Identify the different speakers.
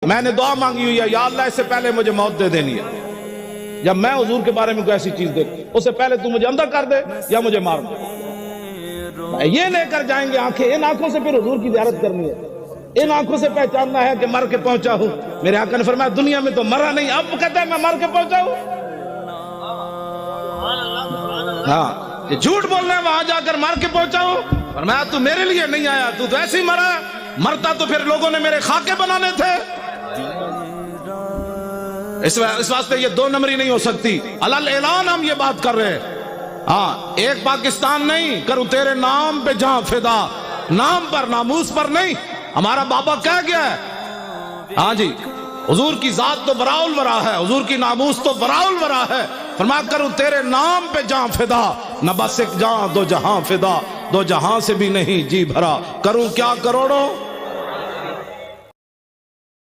Speaker 1: मैंने दुआ मांगी हुई है, या अल्लाह इससे पहले मुझे मौत दे देनी है। जब मैं हुजूर के बारे में कोई ऐसी चीज देखूं, उससे पहले तू मुझे अंदर कर दे या मुझे मार दे। ये लेकर जाएंगे आंखें, इन आंखों से फिर हुजूर की ज़ियारत करनी है, इन आंखों से पहचानना है कि मर के पहुंचा हूं। मेरे आका ने फरमाया दुनिया में तो मरा नहीं, अब कहता है मैं मर के पहुंचा हूं। हाँ, ये झूठ बोल रहे हैं वहां जाकर मर के पहुंचा हूं। फरमाया तू मेरे लिए नहीं आया, तू तो ऐसे ही मरा। मरता तो फिर लोगों ने मेरे खाके बनाने थे। इस वास्ते ये दो नंबरी नहीं हो सकती। अलल ऐलान हम ये बात कर रहे हैं। हाँ, एक पाकिस्तान नहीं, करूं तेरे नाम पे जहां फिदा, नाम पर नामूस पर नहीं। हमारा बाबा कह गया है, हाँ जी, हुजूर की जात तो बराउल वरा है, हुजूर की नामूस तो बराउल वरा है। फरमाया करूं तेरे नाम पे जहां फिदा, न बस एक जहां दो जहां फिदा, दो जहां से भी नहीं जी भरा। करूं क्या करोड़ों